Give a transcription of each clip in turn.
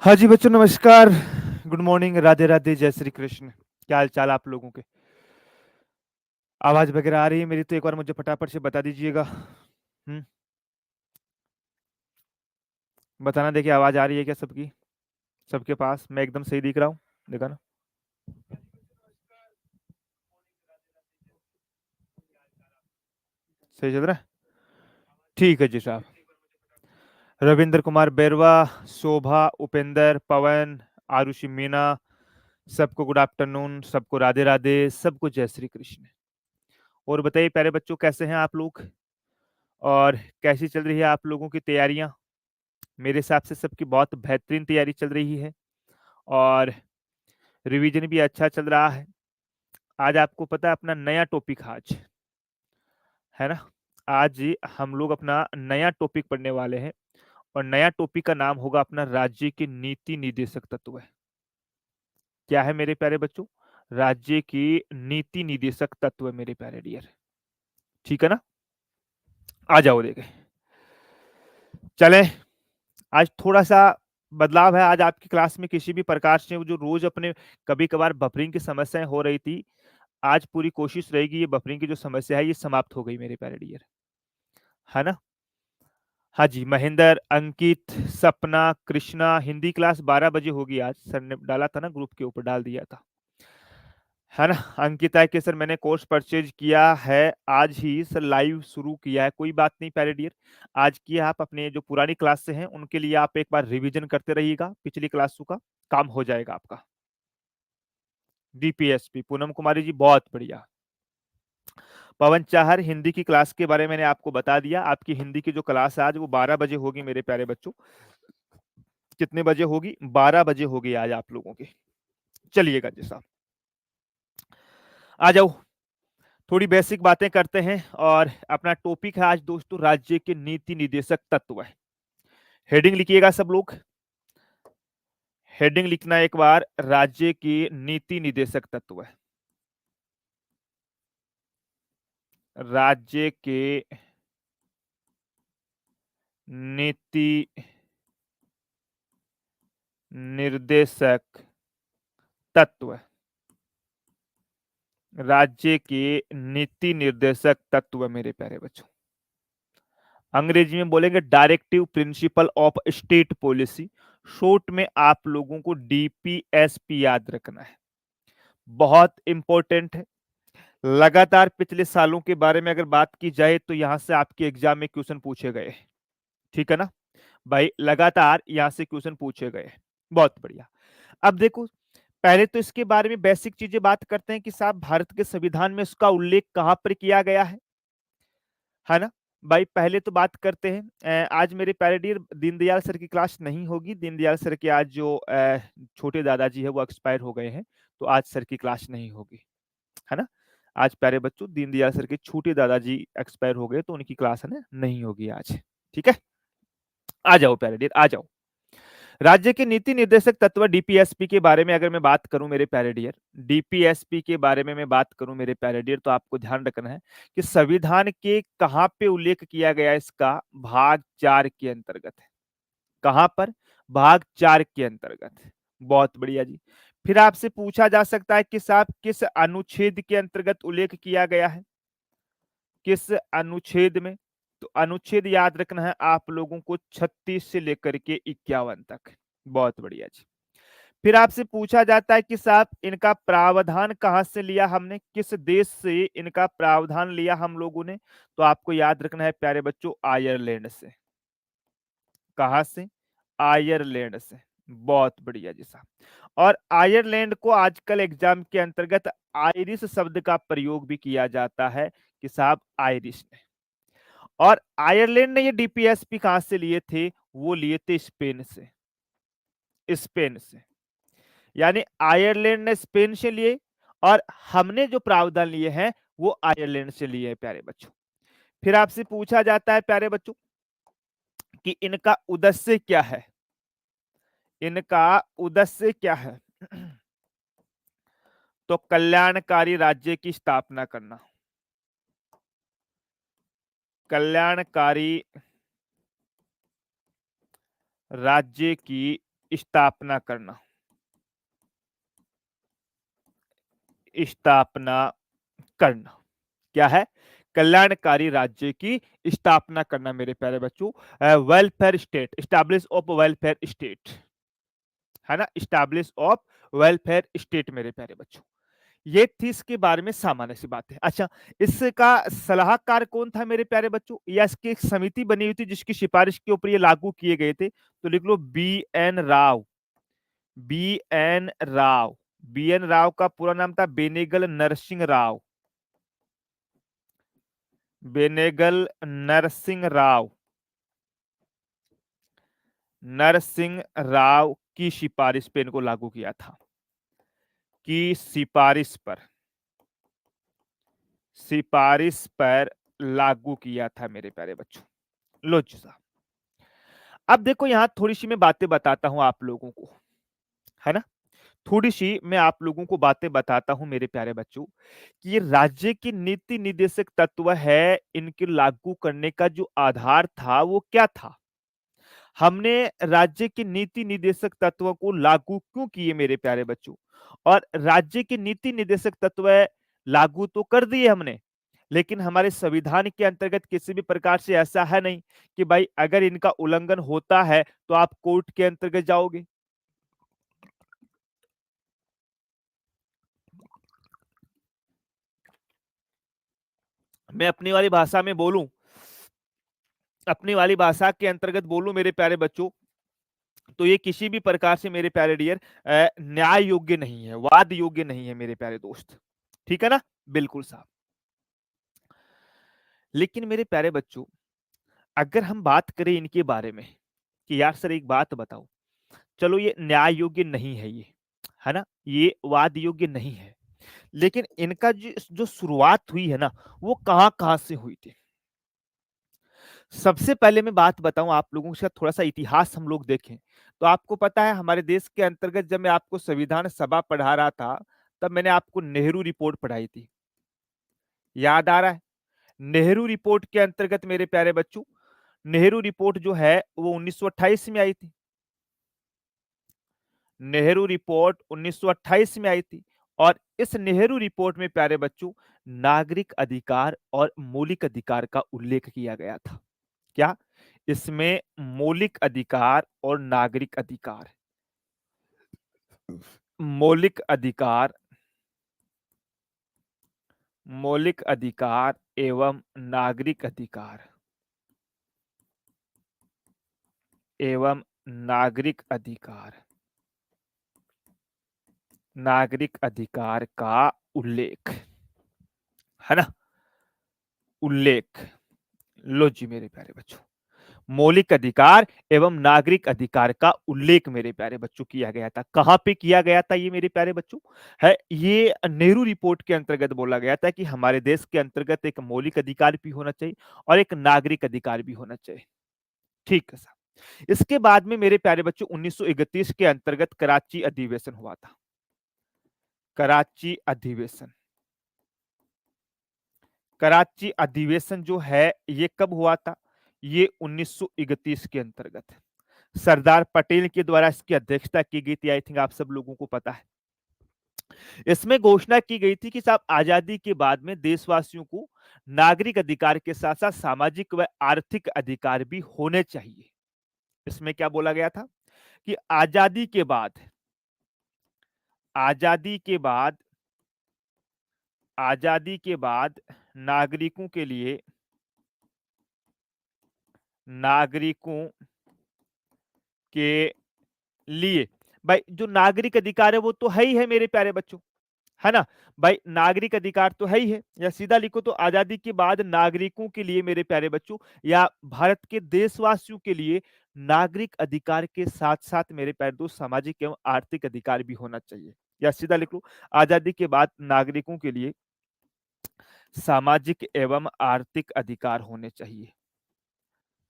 हाँ जी बच्चों, नमस्कार। गुड मॉर्निंग, राधे राधे, जय श्री कृष्ण। क्या हाल चाल आप लोगों के? आवाज वगैरह आ रही है मेरी? तो एक बार मुझे फटाफट से बता दीजिएगा। बताना, देखिए आवाज आ रही है क्या सबकी? सबके पास मैं एकदम सही दिख रहा हूँ? देखा ना। सही चल रहा है? ठीक है जी साहब। रविंद्र कुमार बैरवा, शोभा, उपेंद्र, पवन, आरुषि, मीना, सबको गुड आफ्टरनून, सबको राधे राधे, सबको जय श्री कृष्ण। और बताइए प्यारे बच्चों, कैसे हैं आप लोग? और कैसी चल रही है आप लोगों की तैयारियां? मेरे हिसाब से सबकी बहुत बेहतरीन तैयारी चल रही है और रिवीजन भी अच्छा चल रहा है। आज आपको पता है अपना नया टॉपिक आज है ना। आज ही हम लोग अपना नया टॉपिक पढ़ने वाले हैं और नया टॉपिक का नाम होगा अपना राज्य के नीति निदेशक तत्व। क्या है मेरे प्यारे बच्चों? राज्य की नीति निदेशक तत्व मेरे प्यारे डियर। ठीक है ना। आ जाओ देखे चले। आज थोड़ा सा बदलाव है। आज आपकी क्लास में किसी भी प्रकार से वो जो रोज अपने कभी कभार बफरिंग की समस्याएं हो रही थी, आज पूरी कोशिश रहेगी ये बफरिंग की जो समस्या है ये समाप्त हो गई मेरे प्यारे डियर। है ना। हाँ जी, महेंद्र, अंकित, सपना, कृष्णा, हिंदी क्लास 12 बजे होगी। आज सर ने डाला था ना, ग्रुप के ऊपर डाल दिया था। है ना। अंकिता है कि सर मैंने कोर्स परचेज किया है, आज ही सर लाइव शुरू किया है। कोई बात नहीं प्यारे डियर, आज की आप अपने जो पुरानी क्लास से हैं उनके लिए आप एक बार रिवीजन करते रहिएगा। पिछली क्लासों का काम हो जाएगा आपका। डीपीएसपी पूनम कुमारी जी, बहुत बढ़िया। पवन चाहर, हिंदी की क्लास के बारे में मैंने आपको बता दिया। आपकी हिंदी की जो क्लास है आज वो 12 बजे होगी मेरे प्यारे बच्चों। कितने बजे होगी? 12 बजे होगी आज आप लोगों की। चलिएगा जी साहब, आ जाओ। थोड़ी बेसिक बातें करते हैं और अपना टॉपिक है आज दोस्तों, राज्य के नीति निदेशक तत्व है। हेडिंग लिखिएगा सब लोग। हेडिंग लिखना एक बार, राज्य की नीति निदेशक तत्व है। राज्य के नीति निर्देशक तत्व। राज्य के नीति निर्देशक तत्व मेरे प्यारे बच्चों। अंग्रेजी में बोलेंगे directive principle of state policy. Short में आप लोगों को डीपीएसपी याद रखना है। बहुत इंपॉर्टेंट है। लगातार पिछले सालों के बारे में अगर बात की जाए तो यहां से आपके एग्जाम में क्वेश्चन पूछे गए। ठीक है ना भाई, लगातार यहां से क्वेश्चन पूछे गए। बहुत बढ़िया। अब देखो, पहले तो इसके बारे में बेसिक चीजें बात करते हैं कि साहब भारत के संविधान में इसका उल्लेख कहां पर किया गया है ना। भाई पहले तो बात करते हैं, आज मेरे प्यारे डियर दीनदयाल सर की क्लास नहीं होगी। दीनदयाल सर के आज जो छोटे दादाजी है वो एक्सपायर हो गए हैं, तो आज सर की क्लास नहीं होगी। है ना। आज प्यारे बच्चों दीनदयाल सर के छोटे दादाजी एक्सपायर हो गए तो उनकी क्लास है ना नहीं होगी आज। ठीक है। आ जाओ प्यारे डियर, आ जाओ। राज्य के नीति निर्देशक तत्व डीपीएसपी के बारे में अगर मैं बात करूं मेरे प्यारे डियर, डीपीएसपी के बारे में मैं बात करूं मेरे प्यारे डियर, तो आपको ध्यान रखना है कि संविधान के कहां पे उल्लेख किया गया है इसका? भाग 4 के अंतर्गत है। कहां पर? भाग 4 के अंतर्गत। बहुत बढ़िया जी। फिर आपसे पूछा जा सकता है कि साहब किस अनुच्छेद के अंतर्गत उल्लेख किया गया है? किस अनुच्छेद में? तो अनुच्छेद याद रखना है आप लोगों को 36 से लेकर के 51 तक। बहुत बढ़िया जी। फिर आपसे पूछा जाता है कि साहब इनका प्रावधान कहां से लिया हमने? किस देश से इनका प्रावधान लिया हम लोगों ने? तो आपको याद रखना है प्यारे बच्चों, आयरलैंड से। कहां से? आयरलैंड से। बहुत बढ़िया जी साहब। और आयरलैंड को आजकल एग्जाम के अंतर्गत आयरिश शब्द का प्रयोग भी किया जाता है कि साहब आयरिश ने। और आयरलैंड ने ये डीपीएसपी कहां से लिए थे? वो लिए थे स्पेन से। स्पेन से। यानी आयरलैंड ने स्पेन से लिए और हमने जो प्रावधान लिए हैं वो आयरलैंड से लिए हैं प्यारे बच्चों। फिर आपसे पूछा जाता है प्यारे बच्चों कि इनका उद्देश्य क्या है? इनका उद्देश्य क्या है? तो कल्याणकारी राज्य की स्थापना करना। कल्याणकारी राज्य की स्थापना करना, स्थापना करना क्या है? कल्याणकारी राज्य की स्थापना करना मेरे प्यारे बच्चों। Welfare state, establish of welfare state, है ना, स्टैब्लिश ऑफ वेलफेयर स्टेट मेरे प्यारे बच्चों। ये थी इसके बारे में सामान्य सी बातें। अच्छा, इसका सलाहकार कौन था मेरे प्यारे बच्चों, या इसकी एक समिति बनी हुई थी जिसकी सिफारिश के ऊपर ये लागू किए गए थे? तो लिख लो B N Rao. B N Rao, B N Rao का पूरा नाम था बेनेगल नरसिंह राव। बेनेगल नरसिंह राव, नरसिंह राव की सिफारिश पे इनको लागू किया था, की सिफारिश पर लागू किया था मेरे प्यारे बच्चों। लो जी साहब, अब देखो यहां थोड़ी सी मैं बातें बताता हूं आप लोगों को, है ना, थोड़ी सी मैं आप लोगों को बातें बताता हूं मेरे प्यारे बच्चों कि ये राज्य की नीति निर्देशक तत्व है, इनके लागू करने का जो आधार था वो क्या था? हमने राज्य के नीति निर्देशक तत्वों को लागू क्यों किए मेरे प्यारे बच्चों? और राज्य के नीति निर्देशक तत्व लागू तो कर दिए हमने, लेकिन हमारे संविधान के अंतर्गत किसी भी प्रकार से ऐसा है नहीं कि भाई अगर इनका उल्लंघन होता है तो आप कोर्ट के अंतर्गत जाओगे। मैं अपनी वाली भाषा में बोलूं, अपनी वाली भाषा के अंतर्गत बोलूं मेरे प्यारे बच्चों, तो ये किसी भी प्रकार से मेरे प्यारे डियर न्याय योग्य नहीं है, वाद योग्य नहीं है मेरे प्यारे दोस्त। ठीक है ना? बिल्कुल साहब। लेकिन मेरे प्यारे बच्चों, अगर हम बात करें इनके बारे में कि यार सर एक बात बताओ, चलो ये न्याय योग्य नहीं है ये, है ना, ये वाद योग्य नहीं है, लेकिन इनका जो जो शुरुआत हुई है ना, वो कहाँ कहाँ से हुई थी? सबसे पहले मैं बात बताऊं आप लोगों के साथ, थोड़ा सा इतिहास हम लोग देखें तो आपको पता है हमारे देश के अंतर्गत जब मैं आपको संविधान सभा पढ़ा रहा था, तब मैंने आपको नेहरू रिपोर्ट पढ़ाई थी, याद आ रहा है? नेहरू रिपोर्ट के अंतर्गत मेरे प्यारे बच्चों, नेहरू रिपोर्ट जो है वो 1928 में आई थी। नेहरू रिपोर्ट 1928 में आई थी, और इस नेहरू रिपोर्ट में प्यारे बच्चों नागरिक अधिकार और मौलिक अधिकार का उल्लेख किया गया था। क्या? इसमें मौलिक अधिकार और नागरिक अधिकार, मौलिक अधिकार, मौलिक अधिकार एवं नागरिक अधिकार, एवं नागरिक अधिकार, नागरिक अधिकार का उल्लेख, है ना, उल्लेख। लो जी मेरे प्यारे बच्चों, मौलिक अधिकार एवं नागरिक अधिकार का उल्लेख मेरे प्यारे बच्चों किया गया था। कहां पे किया गया था ये मेरे प्यारे बच्चों? है ये नेहरू रिपोर्ट के अंतर्गत बोला गया था कि हमारे देश के अंतर्गत एक मौलिक अधिकार भी होना चाहिए और एक नागरिक अधिकार भी होना चाहिए। ठीक है साहब। इसके बाद में मेरे प्यारे बच्चों 1931 के अंतर्गत कराची अधिवेशन हुआ था। कराची अधिवेशन, कराची अधिवेशन जो है ये कब हुआ था? ये 1931 के अंतर्गत सरदार पटेल के द्वारा इसकी अध्यक्षता की गई थी। आई थिंक आप सब लोगों को पता है। इसमें घोषणा की गई थी कि साहब आजादी के बाद में देशवासियों को नागरिक अधिकार के साथ साथ सामाजिक व आर्थिक अधिकार भी होने चाहिए। इसमें क्या बोला गया था कि आजादी के बाद, आजादी के बाद, आजादी के बाद नागरिकों के लिए, नागरिकों के लिए भाई जो नागरिक अधिकार है वो तो है ही है मेरे प्यारे बच्चों, है ना, भाई नागरिक अधिकार तो है ही है, या सीधा लिखो तो आजादी के बाद नागरिकों के लिए मेरे प्यारे बच्चों या भारत के देशवासियों के लिए नागरिक अधिकार के साथ साथ मेरे प्यारे दोस्त सामाजिक एवं आर्थिक अधिकार भी होना चाहिए। या सीधा लिख लो, आजादी के बाद नागरिकों के लिए सामाजिक एवं आर्थिक अधिकार होने चाहिए,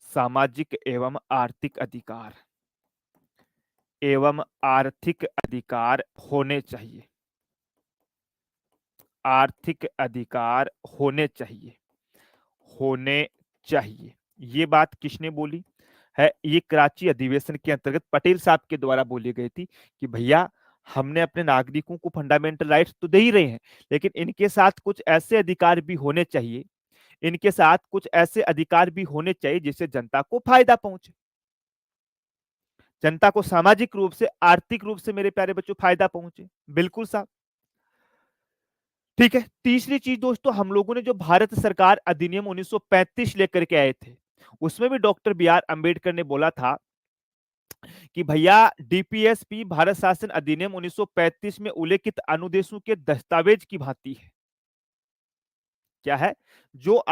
सामाजिक एवं आर्थिक अधिकार, एवं आर्थिक अधिकार होने चाहिए, आर्थिक अधिकार होने चाहिए, होने चाहिए। ये बात किसने बोली? है, ये कराची अधिवेशन के अंतर्गत पटेल साहब के द्वारा बोली गई थी कि भैया हमने अपने नागरिकों को फंडामेंटल राइट्स तो दे ही रहे हैं, लेकिन इनके साथ कुछ ऐसे अधिकार भी होने चाहिए, इनके साथ कुछ ऐसे अधिकार भी होने चाहिए जिससे जनता को फायदा पहुंचे, जनता को सामाजिक रूप से, आर्थिक रूप से मेरे प्यारे बच्चों फायदा पहुंचे। बिल्कुल साहब। ठीक है, तीसरी चीज दोस्तों, हम लोगों ने जो भारत सरकार अधिनियम 1935 लेकर के आए थे, उसमें भी डॉक्टर बी आर अंबेडकर ने बोला था कि भैया डीपीएसपी भारत शासन अधिनियम 1935 में उल्लेखित अनुदेशों के दस्तावेज की भांति है। क्या है? जो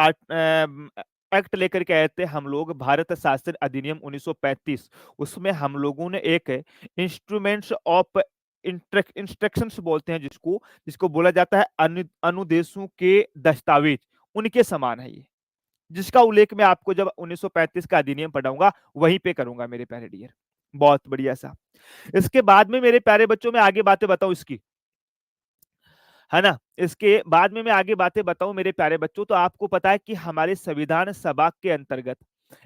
एक्ट लेकर के आए थे हम लोग, भारत शासन अधिनियम 1935, उसमें हम लोगों ने एक इंस्ट्रूमेंट्स ऑफ इंस्ट्रक्शंस बोलते हैं जिसको, जिसको बोला जाता है अनुदेशों के दस्तावेज, उनके समान है ये, जिसका उल्लेख मैं आपको जब 1935 का अधिनियम पढ़ाऊंगा वहीं पे करूंगा मेरे प्यारे डियर। बहुत बढ़िया सा। इसके बाद में मेरे प्यारे बच्चों में आगे बातें बताऊं इसकी, है ना? इसके बाद में मैं आगे बातें बताऊं मेरे प्यारे बच्चों, तो आपको पता है कि हमारे संविधान सभा के अंतर्गत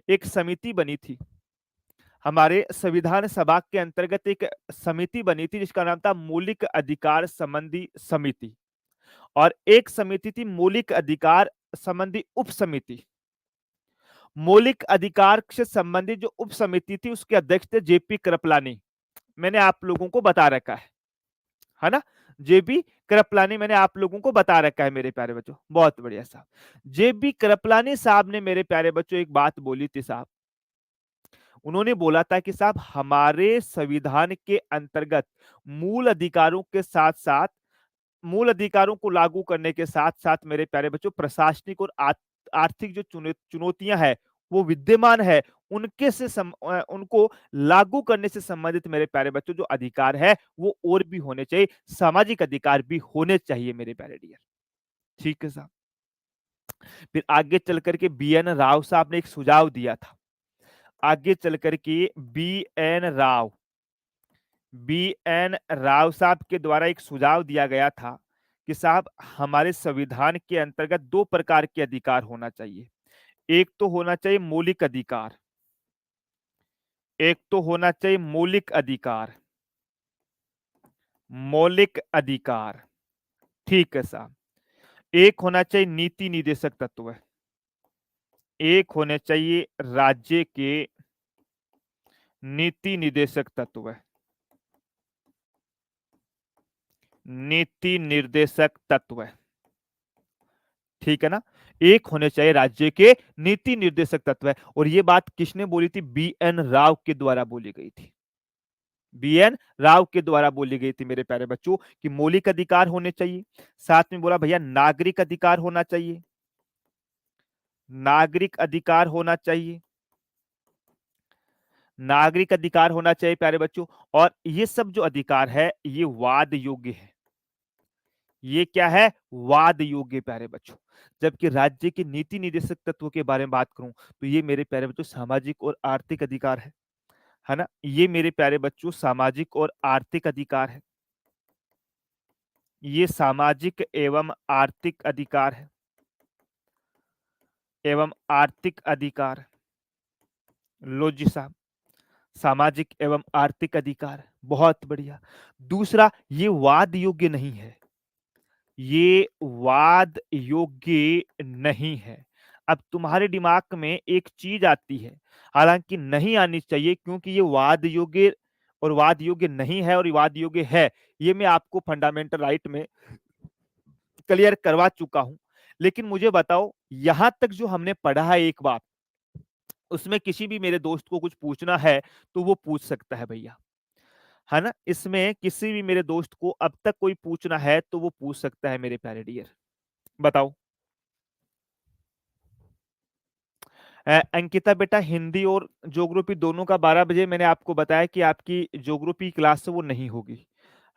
एक समिति बनी थी। हमारे संविधान सभा के अंतर्गत एक समिति बनी थी जिसका नाम था मौलिक अधिकार संबंधी समिति, और एक समिति थी मौलिक अधिकार संबंधी उप समिति। मौलिक अधिकार से संबंधित जो उप समिति थी उसके अध्यक्ष थे जेपी कृपलानी। मैंने आप लोगों को बता रखा है ना? जेबी कृपलानी मैंने आप लोगों को बता रखा है मेरे प्यारे बच्चों। बहुत बढ़िया साहब। जेबी कृपलानी साहब ने मेरे प्यारे बच्चों एक बात बोली थी साहब, उन्होंने बोला था कि साहब हमारे संविधान के अंतर्गत मूल अधिकारों के साथ साथ, मूल अधिकारों को लागू करने के साथ साथ मेरे प्यारे बच्चों प्रशासनिक और आर्थिक जो चुनौतियां हैं वो विद्यमान है, उनको लागू करने से संबंधित मेरे प्यारे बच्चों जो अधिकार है वो और भी होने चाहिए, सामाजिक अधिकार भी होने चाहिए मेरे प्यारे डियर। ठीक है साहब। फिर आगे चल करके बी एन राव साहब ने एक सुझाव दिया था। आगे चल करके बी एन राव साहब के द्वारा एक सुझाव दिया गया था कि साहब हमारे संविधान के अंतर्गत दो प्रकार के अधिकार होना चाहिए। एक तो होना चाहिए मौलिक अधिकार, एक तो होना चाहिए मौलिक अधिकार, मौलिक अधिकार। ठीक है साहब। एक होना चाहिए नीति निर्देशक तत्व, एक होने चाहिए राज्य के नीति निर्देशक तत्व, नीति निर्देशक तत्व। ठीक है ना? एक होने चाहिए राज्य के नीति निर्देशक तत्व, और ये बात किसने बोली थी? बी एन राव के द्वारा बोली गई थी। बी एन राव के द्वारा बोली गई थी मेरे प्यारे बच्चों कि मौलिक अधिकार होने चाहिए, साथ में बोला भैया नागरिक अधिकार होना चाहिए, नागरिक अधिकार होना चाहिए, नागरिक अधिकार होना चाहिए प्यारे बच्चों। और ये सब जो अधिकार है ये वाद योग्य है, ये क्या है? वाद योग्य प्यारे बच्चों। जबकि राज्य के नीति निर्देशक तत्वों के बारे में बात करूं तो ये मेरे प्यारे बच्चों सामाजिक और आर्थिक अधिकार है ना? ये मेरे प्यारे बच्चों सामाजिक और आर्थिक अधिकार है, ये सामाजिक एवं आर्थिक अधिकार है, एवं आर्थिक अधिकार। लो जी साहब, सामाजिक एवं आर्थिक अधिकार, बहुत बढ़िया। दूसरा, ये वाद योग्य नहीं है, ये वाद योग्य नहीं है। अब तुम्हारे दिमाग में एक चीज आती है, हालांकि नहीं आनी चाहिए, क्योंकि ये वाद योग्य और वाद योग्य नहीं है और वाद योग्य है, ये मैं आपको फंडामेंटल राइट में क्लियर करवा चुका हूं। लेकिन मुझे बताओ, यहां तक जो हमने पढ़ा है एक बात, उसमें किसी भी मेरे दोस्त को कुछ पूछना है तो वो पूछ सकता है भैया, है ना? इसमें किसी भी मेरे दोस्त को अब तक कोई पूछना है तो वो पूछ सकता है मेरे प्यारे डियर। बताओ। अंकिता बेटा, हिंदी और ज्योग्राफी दोनों का 12 बजे मैंने आपको बताया कि आपकी ज्योग्राफी क्लास है वो नहीं होगी,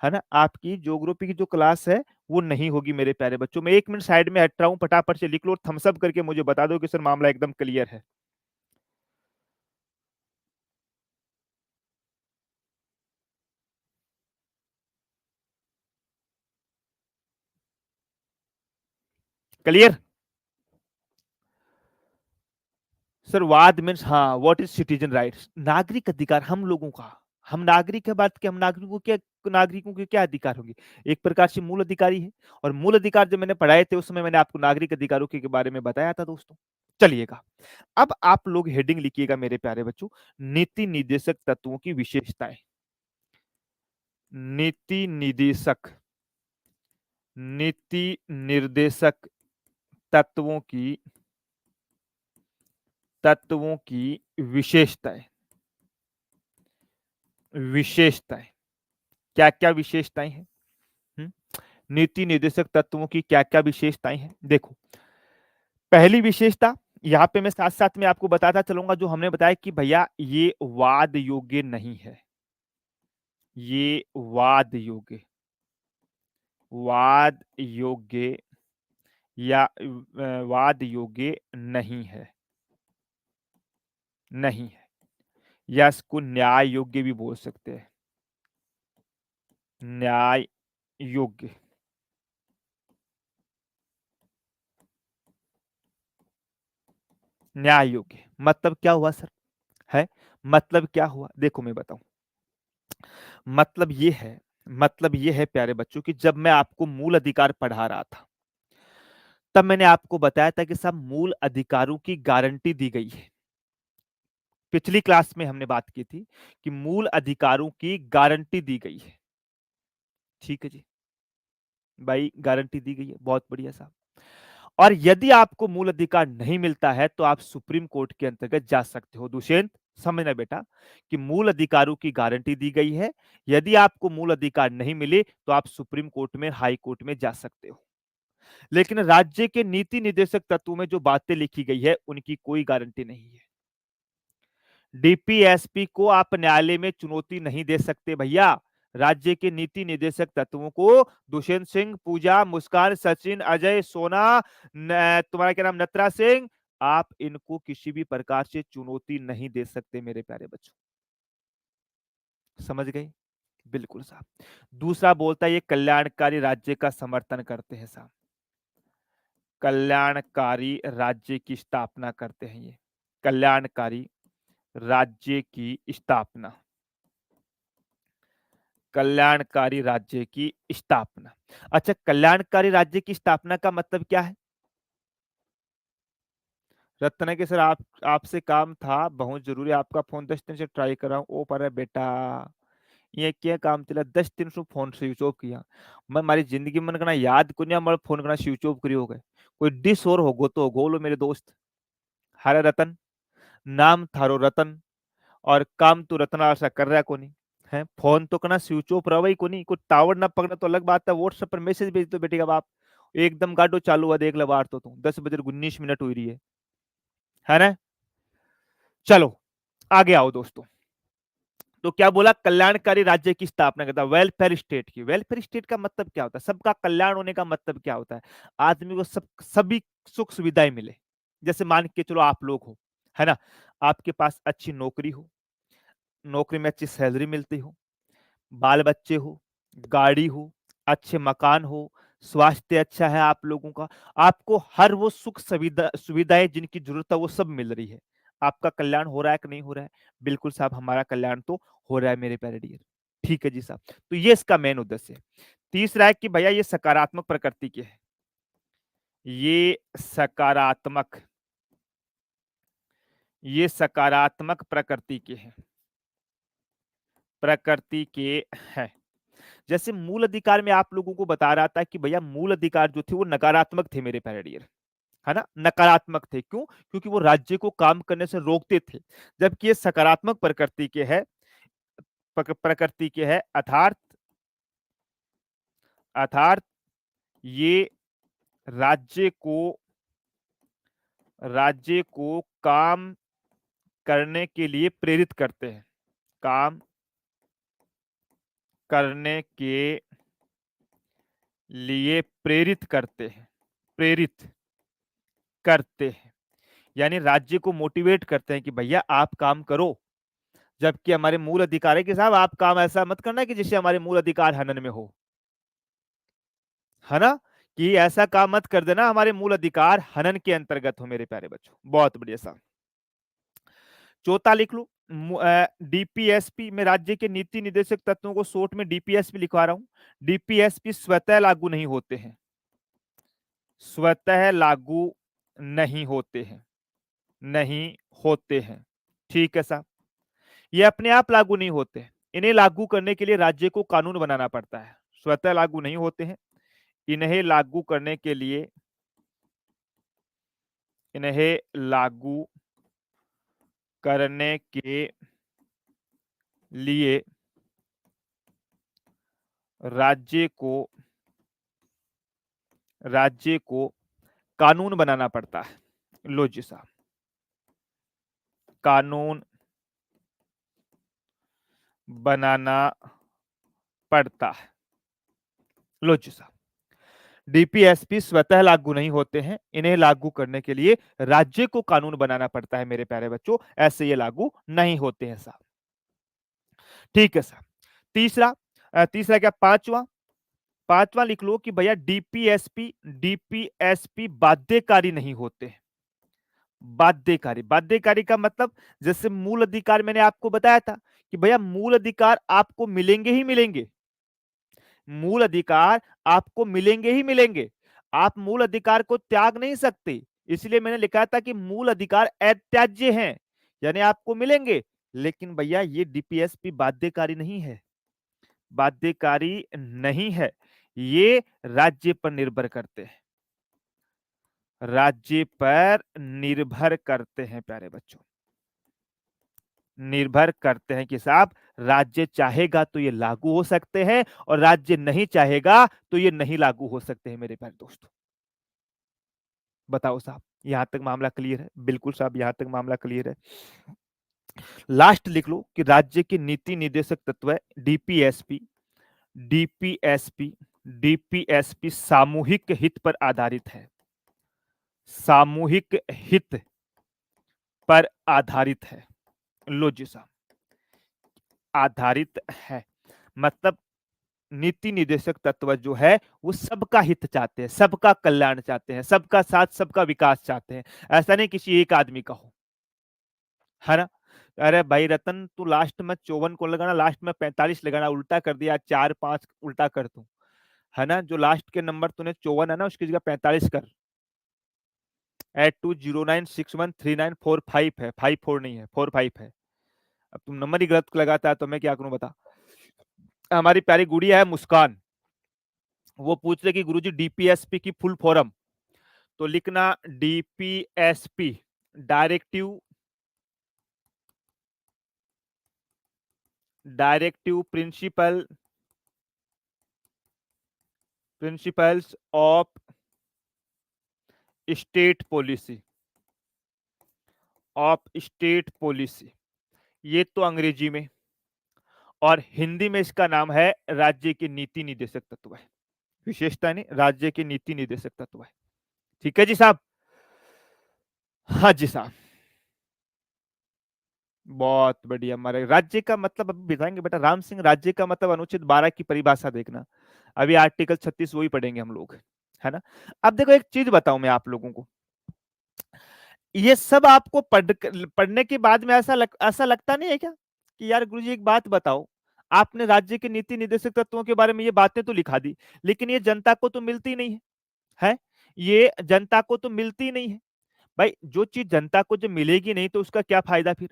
है ना? आपकी ज्योग्राफी की जो क्लास है वो नहीं होगी मेरे प्यारे बच्चों। मैं 1 मिनट साइड में हट रहा हूँ, फटाफट से लिख लो और थम्स अप करके मुझे बता दो कि सर मामला एकदम क्लियर है। क्लियर? सर वाद मीन्स हाँ, व्हाट इज सिटीजन राइट्स, नागरिक अधिकार हम लोगों का। हम नागरिक है, बात की हम नागरिकों के क्या अधिकार होंगे? एक प्रकार से मूल अधिकारी है। और मूल अधिकार जब मैंने पढ़ाए थे उस समय मैंने आपको नागरिक अधिकारों के बारे में बताया था दोस्तों। चलिएगा, अब आप लोग हेडिंग लिखिएगा मेरे प्यारे बच्चों, नीति निदेशक तत्वों की विशेषताएं। नीति निदेशक, नीति निर्देशक तत्वों की, तत्वों की विशेषताएं। विशेषताएं, क्या क्या विशेषताएं हैं? हम्म? नीति निर्देशक तत्वों की क्या क्या विशेषताएं हैं? देखो, पहली विशेषता, यहाँ पे मैं साथ साथ में आपको बताता चलूंगा, जो हमने बताया कि भैया ये वाद योग्य नहीं है। ये वाद योग्य, वाद योग्य या वाद योग्य नहीं है, नहीं है, या इसको न्याय योग्य भी बोल सकते हैं। न्याय योग्य, न्याय योग्य मतलब क्या हुआ सर? है, मतलब क्या हुआ? देखो मैं बताऊं, मतलब ये है, मतलब ये है प्यारे बच्चों कि जब मैं आपको मूल अधिकार पढ़ा रहा था तब मैंने आपको बताया था कि सब मूल अधिकारों की गारंटी दी गई है। पिछली क्लास में हमने बात की थी कि मूल अधिकारों की गारंटी दी गई है। ठीक है जी भाई, गारंटी दी गई है, बहुत बढ़िया साहब। और यदि आपको मूल अधिकार नहीं मिलता है तो आप सुप्रीम कोर्ट के अंतर्गत जा सकते हो। दुष्यंत समझना बेटा कि मूल अधिकारों की गारंटी दी गई है, यदि आपको मूल अधिकार नहीं मिले तो आप सुप्रीम कोर्ट में, हाई कोर्ट में जा सकते हो। लेकिन राज्य के नीति निर्देशक तत्वों में जो बातें लिखी गई है उनकी कोई गारंटी नहीं है। डीपीएसपी को आप न्यायालय में चुनौती नहीं दे सकते भैया। राज्य के नीति निर्देशक तत्वों को दुष्यंत सिंह, पूजा, मुस्कान, सचिन, अजय, सोना, तुम्हारा क्या नाम, नत्रा सिंह, आप इनको किसी भी प्रकार से चुनौती नहीं दे सकते मेरे प्यारे बच्चों। समझ गए? बिल्कुल साहब। दूसरा बोलता है ये कल्याणकारी राज्य का समर्थन करते हैं साहब। कल्याणकारी राज्य की स्थापना करते हैं ये, कल्याणकारी राज्य की स्थापना, कल्याणकारी राज्य की स्थापना। अच्छा, कल्याणकारी राज्य की स्थापना का मतलब क्या है? रत्ना के सर आपसे काम था बहुत जरूरी, आपका फोन 10 दिन से ट्राई कर रहा हूँ, ओ पर है बेटा, ये क्या काम चला 10 दिन से फोन स्विच ऑफ किया। मैं हमारी जिंदगी में करना याद को नहीं, हमारे फोन करना स्विच ऑफ करी हो गए। कोई डिस और होगो तो गोलो मेरे दोस्त। हरे रतन, नाम थारो रतन, और काम तो रत्ना आशा कर रहा को नहीं है। फोन तो करना स्विच ऑफ रहा को नहीं, कोई टावर ना पकड़ा तो अलग बात है, व्हाट्सएप पर मैसेज भेज दो बेटे का बाप, एकदम गाडो चालू हुआ देख लो बार तो तुम 10 बजे 19 मिनट हुई रही है ना? चलो आगे आओ दोस्तों। तो क्या बोला? कल्याणकारी राज्य की स्थापना करता है, वेलफेयर स्टेट की। वेलफेयर स्टेट का मतलब क्या होता है? सबका कल्याण होने का मतलब क्या होता है? आदमी को सभी सुख सुविधाएं मिले। जैसे मान के चलो आप लोग हो, है ना, आपके पास अच्छी नौकरी हो, नौकरी में अच्छी सैलरी मिलती हो, बाल बच्चे हो, गाड़ी हो, अच्छे मकान हो, स्वास्थ्य अच्छा है आप लोगों का, आपको हर वो सुख सुविधाएं जिनकी जरूरत है वो सब मिल रही है। आपका कल्याण हो रहा है कि नहीं हो रहा है? बिल्कुल साहब, हमारा कल्याण तो हो रहा है मेरे प्यारे डियर। ठीक है जी साहब, तो ये इसका मेन उद्देश्य है। तीसरा है कि भैया ये सकारात्मक प्रकृति के है। ये सकारात्मक, ये सकारात्मक प्रकृति के हैं, प्रकृति के हैं। जैसे मूल अधिकार में आप लोगों को बता रहा था कि भैया मूल अधिकार जो थे वो नकारात्मक थे मेरे प्यारे डियर, है ना, नकारात्मक थे। क्यों? क्योंकि वो राज्य को काम करने से रोकते थे। जबकि ये सकारात्मक प्रकृति के है, प्रकृति के है, अर्थात, अर्थात ये राज्य को, राज्य को काम करने के लिए प्रेरित करते हैं, काम करने के लिए प्रेरित करते हैं, प्रेरित करते हैं, यानी राज्य को मोटिवेट करते हैं कि भैया आप काम करो। जबकि हमारे मूल अधिकार है कि साहब आप काम ऐसा मत करना कि जिससे हमारे मूल अधिकार हनन में हो, है ना, कि ऐसा काम मत कर देना हमारे मूल अधिकार हनन के अंतर्गत हो मेरे प्यारे बच्चों। बहुत बढ़िया साहब। चौथा लिख लो, डीपीएसपी में राज्य के नीति निर्देशक तत्वों को शॉर्ट में डीपीएसपी लिखवा रहा हूं। डीपीएसपी स्वतः लागू नहीं होते हैं, स्वतः लागू नहीं होते हैं, नहीं होते हैं। ठीक है साहब, ये अपने आप लागू नहीं होते हैं, इन्हें लागू करने के लिए राज्य को कानून बनाना पड़ता है। स्वतः लागू नहीं होते हैं, इन्हें लागू करने के लिए, इन्हें लागू करने के लिए राज्य को कानून बनाना पड़ता है। लो जी साहब, कानून बनाना पड़ता है। लो जी साहब, डीपीएसपी स्वतः लागू नहीं होते हैं, इन्हें लागू करने के लिए राज्य को कानून बनाना पड़ता है मेरे प्यारे बच्चों, ऐसे ये लागू नहीं होते हैं साहब। ठीक है साहब। तीसरा, तीसरा क्या, पांचवा, पांचवा लिख लो कि भैया डीपीएसपी बाध्यकारी नहीं होते। बाध्यकारी, बाध्यकारी का मतलब, जैसे मूल अधिकार मैंने आपको बताया था कि भैया मूल अधिकार आपको मिलेंगे ही मिलेंगे, मूल अधिकार आपको मिलेंगे ही मिलेंगे, आप मूल अधिकार को त्याग नहीं सकते। इसलिए मैंने लिखा था कि मूल अधिकार अत्याज्य हैं, यानी आपको मिलेंगे, लेकिन भैया ये डीपीएसपी बाध्यकारी नहीं है, बाध्यकारी नहीं है, ये राज्य पर निर्भर करते हैं, राज्य पर निर्भर करते हैं प्यारे बच्चों, निर्भर करते हैं कि साहब राज्य चाहेगा तो ये लागू हो सकते हैं और राज्य नहीं चाहेगा तो ये नहीं लागू हो सकते हैं मेरे प्यारे दोस्तों। बताओ साहब, यहां तक मामला क्लियर है? बिल्कुल साहब, यहां तक मामला क्लियर है। लास्ट लिख लो कि राज्य के नीति निर्देशक तत्व है डीपीएसपी, डीपीएसपी, डीपीएसपी सामूहिक हित पर आधारित है, सामूहिक हित पर आधारित है। लो जी साहब, आधारित है मतलब नीति निर्देशक तत्व जो है वो सबका हित चाहते हैं, सबका कल्याण चाहते हैं, सबका साथ सबका विकास चाहते हैं, ऐसा नहीं किसी एक आदमी का हो, है ना। अरे भाई रतन, तू लास्ट में 54 को लगाना, लास्ट में 45 लगाना, उल्टा कर दिया, 4 5 उल्टा कर तू, है ना। जो लास्ट के नंबर तूने 54 है ना, उसकी जगह 45 कर। 8209613945 है, 54 नहीं है, 45 है। अब तुम नंबर ही गलत लगाता है तो मैं क्या करूं बता। हमारी प्यारी गुड़िया है मुस्कान, वो पूछ रहे कि गुरुजी डीपीएसपी की फुल फॉर्म, तो लिखना DPSP, directive, directive principle, principles of state policy, of state policy, ये तो अंग्रेजी में, और हिंदी में इसका नाम है राज्य के नीति निर्देशक तत्व है, विशेषता नहीं, राज्य के नीति निर्देशक तत्व है। ठीक है जी साहब, हाँ जी साहब, बहुत बढ़िया। हमारे राज्य का मतलब अभी बताएंगे बेटा, राम सिंह, राज्य का मतलब अनुच्छेद 12 की परिभाषा देखना, अभी आर्टिकल 36 वही पढ़ेंगे हम लोग, है ना। अब देखो एक चीज बताऊं मैं आप लोगों को, ये सब आपको पढ़ने के बाद में ऐसा लगता नहीं है क्या कि यार गुरुजी एक बात बताओ, आपने राज्य के नीति निर्देशक तत्वों के बारे में ये बातें तो लिखा दी, लेकिन ये जनता को तो मिलती नहीं है, ये जनता को तो मिलती नहीं है। भाई जो चीज जनता को जब मिलेगी नहीं तो उसका क्या फायदा फिर,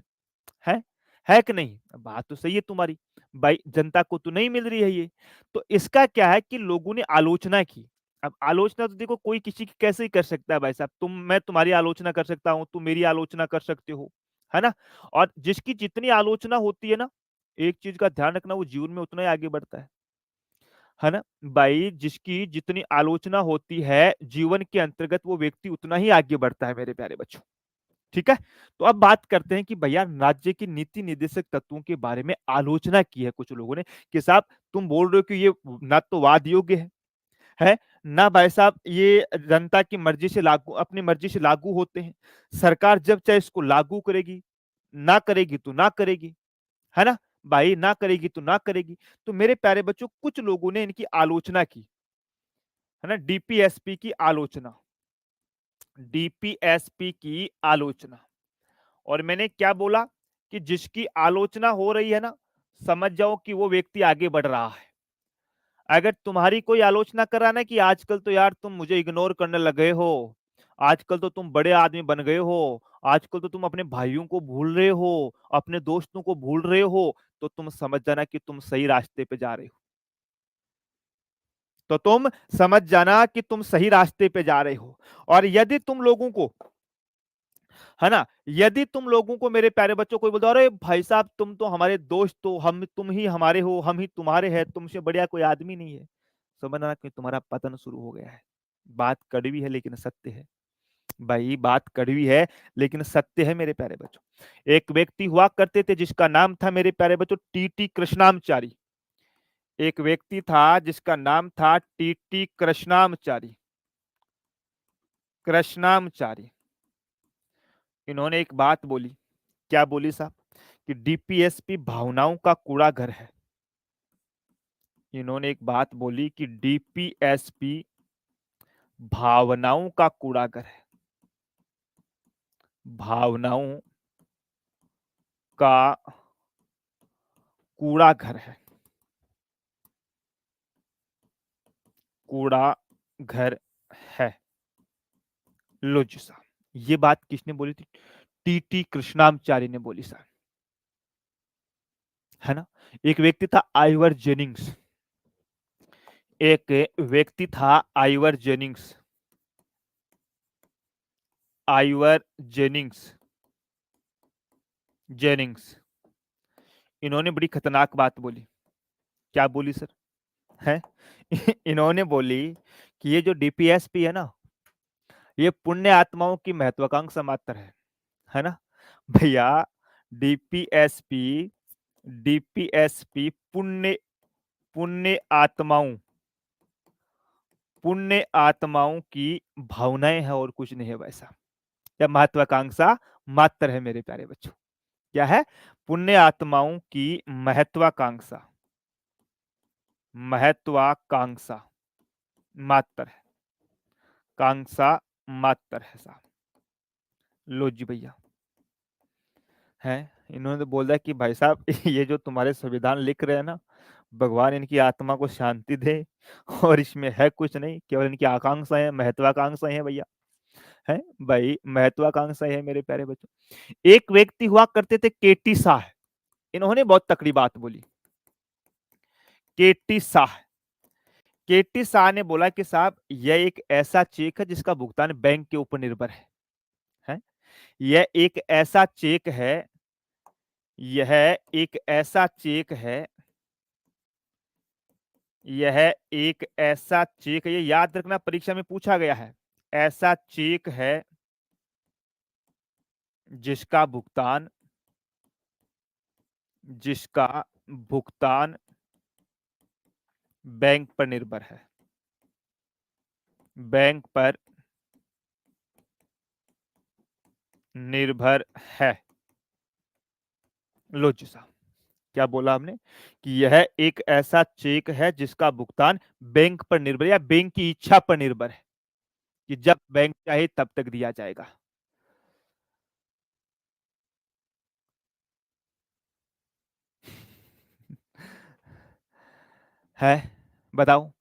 है है कि नहीं? बात तो सही है तुम्हारी, भाई जनता को तो नहीं मिल रही है ये, तो इसका क्या है कि लोगों ने आलोचना की। अब आलोचना तो देखो कोई किसी की कैसे ही कर सकता है भाई साहब, मैं तुम्हारी आलोचना कर सकता हूँ, तुम मेरी आलोचना कर सकते हो, है ना। और जिसकी जितनी आलोचना होती है ना, एक चीज का ध्यान रखना, वो जीवन में उतना ही आगे बढ़ता है ना भाई। जिसकी जितनी आलोचना होती है जीवन के अंतर्गत, वो व्यक्ति उतना ही आगे बढ़ता है मेरे प्यारे बच्चों। ठीक है, तो अब बात करते हैं कि भैया राज्य की नीति निर्देशक तत्वों के बारे में आलोचना की है कुछ लोगों ने कि साहब तुम बोल रहे हो कि ये ना तो वाद योग्य है ना भाई साहब ये जनता की मर्जी से लागू, अपनी मर्जी से लागू होते हैं, सरकार जब चाहे इसको लागू करेगी, ना करेगी तो ना करेगी, है ना भाई, ना करेगी तो ना करेगी। तो मेरे प्यारे बच्चों कुछ लोगों ने इनकी आलोचना की, है ना, डीपीएसपी की आलोचना, डीपीएसपी की आलोचना। और मैंने क्या बोला कि जिसकी आलोचना हो रही है ना, समझ जाओ कि वो व्यक्ति आगे बढ़ रहा है। अगर तुम्हारी कोई आलोचना कर रहा है ना कि आजकल तो यार तुम मुझे इग्नोर करने लग गए हो, आजकल तो तुम बड़े आदमी बन गए हो, आजकल तो तुम अपने भाइयों को भूल रहे हो, अपने दोस्तों को भूल रहे हो, तो तुम समझ जाना कि तुम सही रास्ते पे जा रहे हो। तो तुम समझ जाना कि तुम सही रास्ते पे जा रहे हो। और यदि तुम लोगों को, है ना, यदि तुम लोगों को मेरे प्यारे बच्चों कोई बोलता अरे भाई साहब तुम तो हमारे दोस्त हो, हम तुम ही हमारे हो, हम ही तुम्हारे हैं, तुमसे बढ़िया कोई आदमी नहीं है, समझना कि तुम्हारा पतन शुरू हो गया है। बात कड़वी है लेकिन सत्य है। भाई बात कड़वी है लेकिन सत्य है मेरे प्यारे बच्चों। एक व्यक्ति हुआ करते थे जिसका नाम था मेरे प्यारे बच्चों टीटी कृष्णामचारी। एक व्यक्ति था जिसका नाम था टीटी कृष्णामचारी। कृष्णामचारी। इन्होंने एक बात बोली। क्या बोली साहब? कि डीपीएसपी भावनाओं का कूड़ा घर है। इन्होंने एक बात बोली कि डीपीएसपी भावनाओं का कूड़ा घर है। भावनाओं का कूड़ा घर है। कूड़ा घर है। लो जी साहब, ये बात किसने बोली थी? टीटी कृष्णामचारी ने बोली साहब, है ना। एक व्यक्ति था आइवर जेनिंग्स। एक व्यक्ति था Ivor Jennings. Ivor Jennings. Jennings. इन्होंने बड़ी खतरनाक बात बोली। क्या बोली सर? है इन्होंने बोली कि ये जो डीपीएसपी है ना, ये पुण्य आत्माओं की महत्वाकांक्षा मात्र है ना भैया। डीपीएसपी, डीपीएसपी पुण्य, पुण्य आत्माओं, पुण्य आत्माओं की भावनाएं है और कुछ नहीं है वैसा। या महत्वाकांक्षा मात्र है मेरे प्यारे बच्चों। क्या है? पुण्य आत्माओं की महत्वाकांक्षा, महत्वाकांक्षा मात्र है। कांक्षा मात्र है साहब। लो जी भैया। है, इन्होंने तो बोला कि भाई साहब ये जो तुम्हारे संविधान लिख रहे हैं ना, भगवान इनकी आत्मा को शांति दे, और इसमें है कुछ नहीं, केवल इनकी आकांक्षाएं है, महत्वाकांक्षाएं है भैया। है भाई, महत्वाकांक्षाएं है मेरे प्यारे बच्चों। एक व्यक्ति हुआ करते थे केटी शाह। इन्होंने बहुत तकड़ी बात बोली। केटी शाह। केटी शाह ने बोला कि साहब यह एक ऐसा चेक है जिसका भुगतान बैंक के ऊपर निर्भर है। यह एक ऐसा चेक है, यह एक ऐसा चेक है, यह एक ऐसा चेक है, ये याद रखना परीक्षा में पूछा गया है। ऐसा चेक है जिसका भुगतान, जिसका भुगतान बैंक पर निर्भर है। बैंक पर निर्भर है। लो जी साहब, क्या बोला हमने? कि यह एक ऐसा चेक है जिसका भुगतान बैंक पर निर्भर, या बैंक की इच्छा पर निर्भर है, कि जब बैंक चाहे तब तक दिया जाएगा। है, बताओ।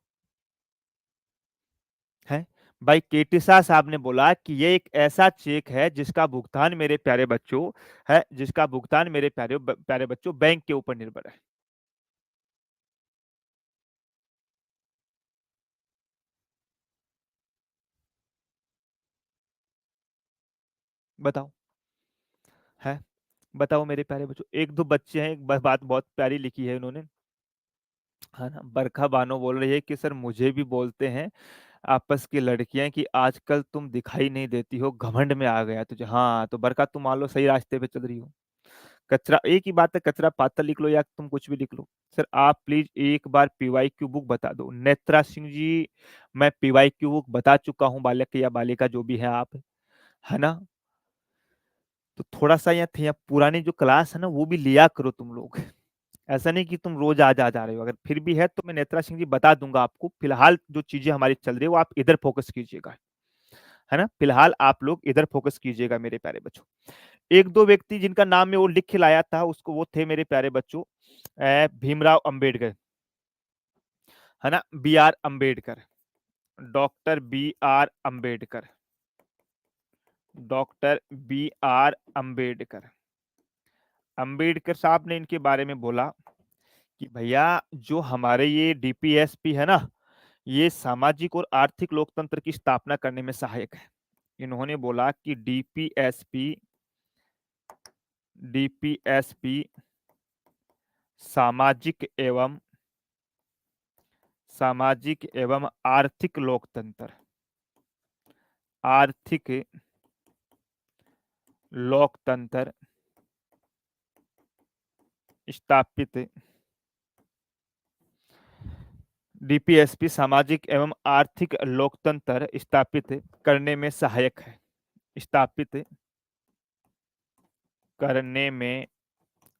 है भाई, केटिसा साहब ने बोला कि ये एक ऐसा चेक है जिसका भुगतान मेरे प्यारे बच्चों, है जिसका भुगतान मेरे प्यारे प्यारे बच्चों बैंक के ऊपर निर्भर है। बताओ। है, बताओ मेरे प्यारे बच्चों। एक दो बच्चे हैं, एक बात बहुत प्यारी लिखी है उन्होंने, है ना। बरखा बानो बोल रही है कि सर मुझे भी बोलते हैं आपस की लड़कियां कि आजकल तुम दिखाई नहीं देती हो, घमंड में आ गया तुझे। हाँ तो बरखा, तुम मान लो सही रास्ते पे चल रही हो। कचरा, एक ही बात है, कचरा पात्र लिख लो या तुम कुछ भी लिख लो। सर आप प्लीज एक बार पीवाईक्यू बुक बता दो। नेत्रा सिंह जी, मैं पीवाईक्यू बुक बता चुका हूँ, बालक या बालिका जो भी है आप, है ना। तो थोड़ा सा यहाँ पुरानी जो क्लास है ना वो भी लिया करो तुम लोग। ऐसा नहीं कि तुम रोज आ जा रहे हो। अगर फिर भी है तो मैं नेत्रा सिंह जी बता दूंगा आपको। फिलहाल जो चीजें हमारी चल रही है वो आप इधर फोकस कीजिएगा, है ना? फिलहाल आप लोग इधर फोकस कीजिएगा मेरे प्यारे बच्चों। 1-2 व्यक्ति जिनका नाम मैं वो लिख के लाया था, उसको वो थे मेरे प्यारे बच्चों भीमराव अंबेडकर, है ना? B R Ambedkar, doctor B R Ambedkar, doctor B R Ambedkar. Ambedkar साहब ने इनके बारे में बोला कि भैया जो हमारे ये डीपीएसपी है ना, ये सामाजिक और आर्थिक लोकतंत्र की स्थापना करने में सहायक है। इन्होंने बोला कि डीपीएसपी डीपीएसपी सामाजिक एवं आर्थिक लोकतंत्र आर्थिक लोकतंत्र स्थापित डीपीएसपी सामाजिक एवं आर्थिक लोकतंत्र स्थापित करने में सहायक है, स्थापित करने में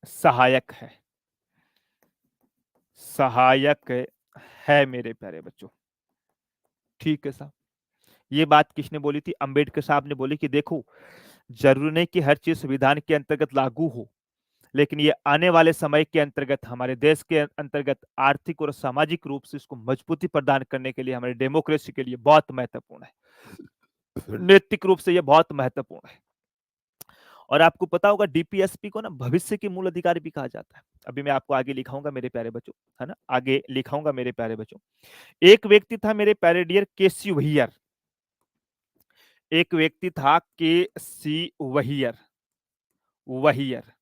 सहायक है, सहायक है मेरे प्यारे बच्चों। ठीक है साहब। ये बात किसने बोली थी? अंबेडकर साहब ने बोली कि देखो, जरूरी नहीं कि हर चीज संविधान के अंतर्गत लागू हो, लेकिन ये आने वाले समय के अंतर्गत हमारे देश के अंतर्गत आर्थिक और सामाजिक रूप से इसको मजबूती प्रदान करने के लिए, हमारी डेमोक्रेसी के लिए बहुत महत्वपूर्ण है, नैतिक रूप से ये बहुत महत्वपूर्ण है। और आपको पता होगा डीपीएसपी को ना भविष्य के मूल अधिकारी भी कहा जाता है। अभी मैं आपको आगे लिखाऊंगा मेरे प्यारे बच्चों, है ना? आगे लिखाऊंगा मेरे प्यारे बच्चों। एक व्यक्ति था मेरे प्यारे डियर केसी वहियर, एक व्यक्ति था के सी वहियर, वहियर,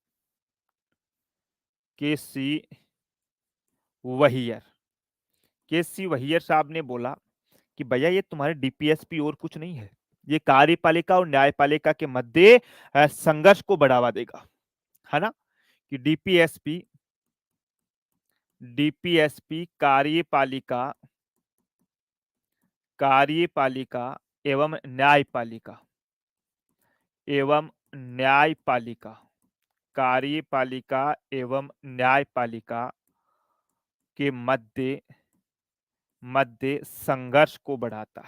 के सी वहियर। के सी वहियर साहब ने बोला कि भैया ये तुम्हारे डीपीएसपी और कुछ नहीं है, ये कार्यपालिका और न्यायपालिका के मध्य संघर्ष को बढ़ावा देगा, है ना? कि डीपीएसपी डीपीएसपी कार्यपालिका कार्यपालिका एवं न्यायपालिका एवं न्यायपालिका कार्यपालिका एवं न्यायपालिका के मध्य मध्य संघर्ष को बढ़ाता